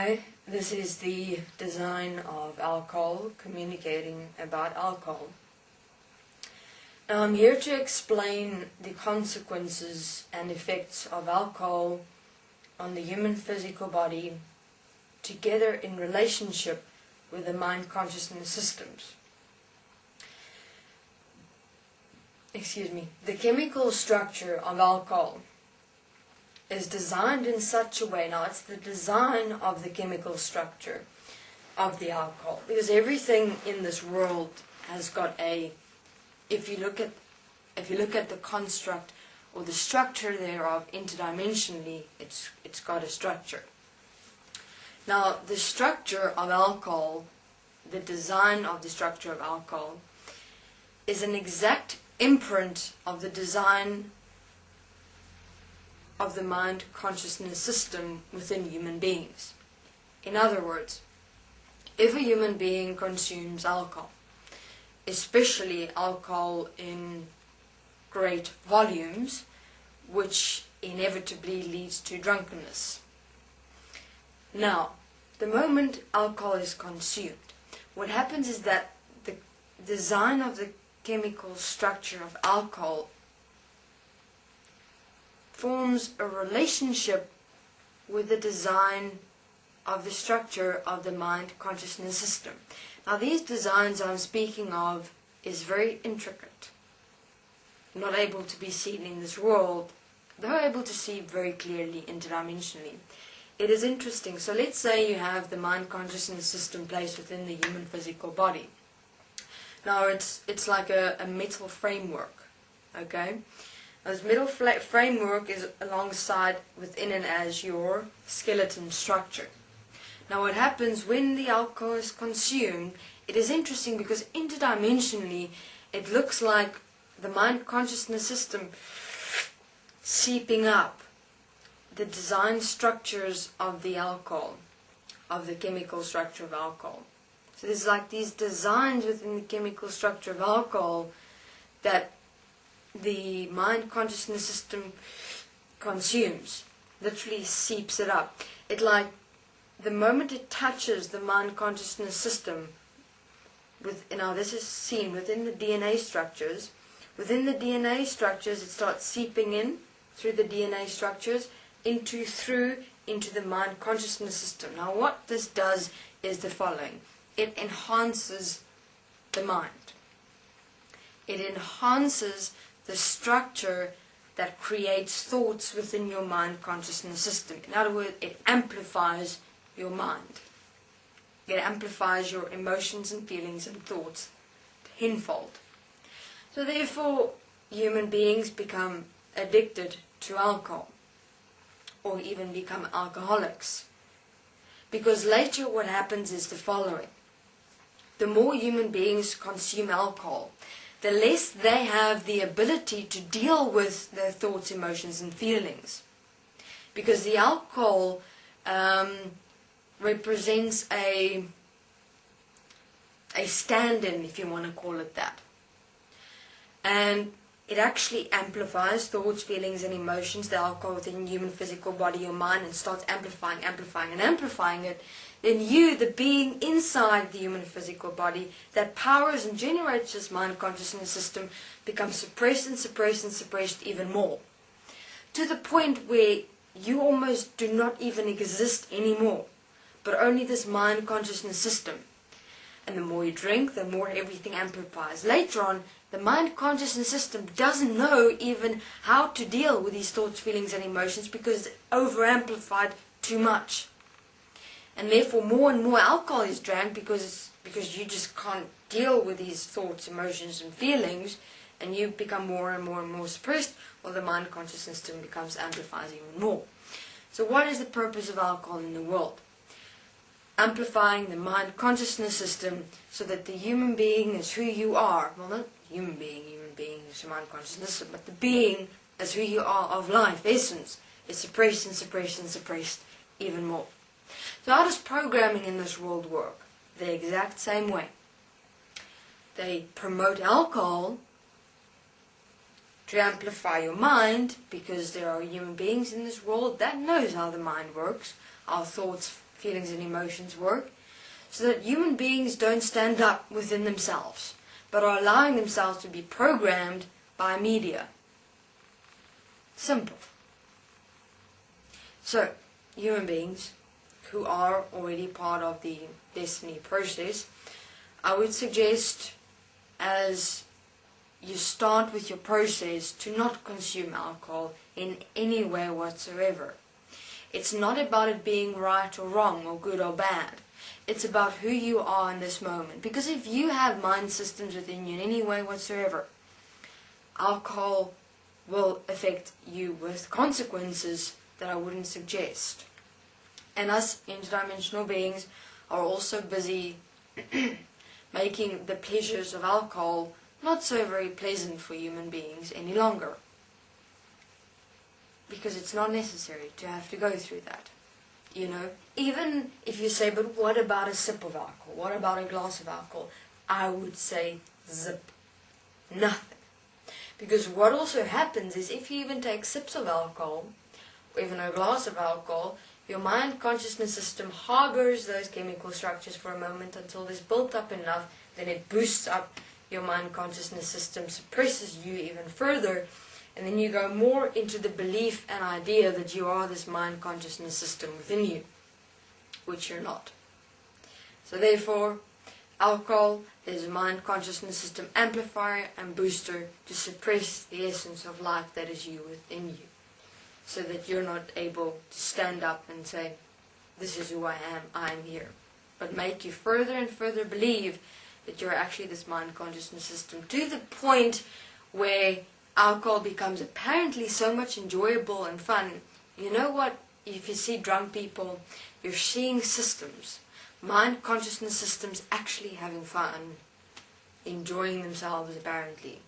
Hi, this is the design of alcohol, communicating about alcohol. Now I'm here to explain the consequences and effects of alcohol on the human physical body together in relationship with the mind consciousness systems. The chemical structure of alcohol is designed in such a way, now it's the design of the chemical structure of the alcohol, because everything in this world has got if you look at the construct or the structure thereof interdimensionally, it's got a structure. Now the structure of alcohol, the design of the structure of alcohol, is an exact imprint of the design of the mind consciousness system within human beings. In other words, if a human being consumes alcohol, especially alcohol in great volumes, which inevitably leads to drunkenness. Now, the moment alcohol is consumed, what happens is that the design of the chemical structure of alcohol forms a relationship with the design of the structure of the mind consciousness system. Now these designs I'm speaking of is very intricate, not able to be seen in this world, though able to see very clearly interdimensionally. It is interesting. So let's say you have the mind consciousness system placed within the human physical body. Now it's like a metal framework, okay? This metal framework is alongside within and as your skeleton structure. Now what happens when the alcohol is consumed, it is interesting because interdimensionally it looks like the mind consciousness system seeping up the design structures of the alcohol, of the chemical structure of alcohol. So there's like these designs within the chemical structure of alcohol that the mind consciousness system consumes, literally seeps it up. It like, the moment it touches the mind consciousness system, now this is seen within the DNA structures. Within the DNA structures, it starts seeping in through the DNA structures into the mind consciousness system. Now what this does is the following. It enhances the mind. It enhances the structure that creates thoughts within your mind consciousness system. In other words, it amplifies your mind. It amplifies your emotions and feelings and thoughts tenfold. So therefore, human beings become addicted to alcohol, or even become alcoholics. Because later what happens is the following. The more human beings consume alcohol, the less they have the ability to deal with their thoughts, emotions and feelings. Because the alcohol represents a stand-in, if you want to call it that. And it actually amplifies thoughts, feelings and emotions, the alcohol within human physical body or mind, and starts amplifying it. Then you, the being inside the human physical body that powers and generates this mind consciousness system, becomes suppressed even more. To the point where you almost do not even exist anymore, but only this mind consciousness system. And the more you drink, the more everything amplifies. Later on, the mind consciousness system doesn't know even how to deal with these thoughts, feelings and emotions because it's over-amplified too much. And therefore more and more alcohol is drank because you just can't deal with these thoughts, emotions and feelings, and you become more and more suppressed, or the mind consciousness system becomes amplified even more. So what is the purpose of alcohol in the world? Amplifying the mind consciousness system so that the human being is who you are. Well, not human being is your mind consciousness system, but the being as who you are of life, essence, is suppressed even more. So how does programming in this world work? The exact same way. They promote alcohol to amplify your mind, because there are human beings in this world that knows how the mind works, our thoughts, feelings and emotions work, so that human beings don't stand up within themselves, but are allowing themselves to be programmed by media. Simple. So, human beings who are already part of the Desteni process, I would suggest, as you start with your process, to not consume alcohol in any way whatsoever. It's not about it being right or wrong or good or bad. It's about who you are in this moment. Because if you have mind systems within you in any way whatsoever, alcohol will affect you with consequences that I wouldn't suggest. And us interdimensional beings are also busy making the pleasures of alcohol not so very pleasant for human beings any longer. Because it's not necessary to have to go through that. You know, even if you say, but what about a sip of alcohol? What about a glass of alcohol? I would say zip. Nothing. Because what also happens is if you even take sips of alcohol, or even a glass of alcohol, your mind consciousness system harbors those chemical structures for a moment until it's built up enough, then it boosts up your mind consciousness system, suppresses you even further, and then you go more into the belief and idea that you are this mind consciousness system within you, which you're not. So therefore, alcohol is a mind consciousness system amplifier and booster to suppress the essence of life that is you within you, so that you're not able to stand up and say, this is who I am here. But make you further and further believe that you're actually this mind consciousness system, to the point where alcohol becomes apparently so much enjoyable and fun. You know what? If you see drunk people, you're seeing systems, mind consciousness systems actually having fun, enjoying themselves apparently.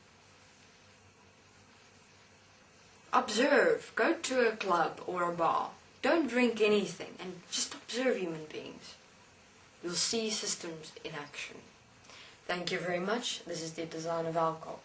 Observe. Go to a club or a bar. Don't drink anything and just observe human beings. You'll see systems in action. Thank you very much. This is the Design of Alcohol.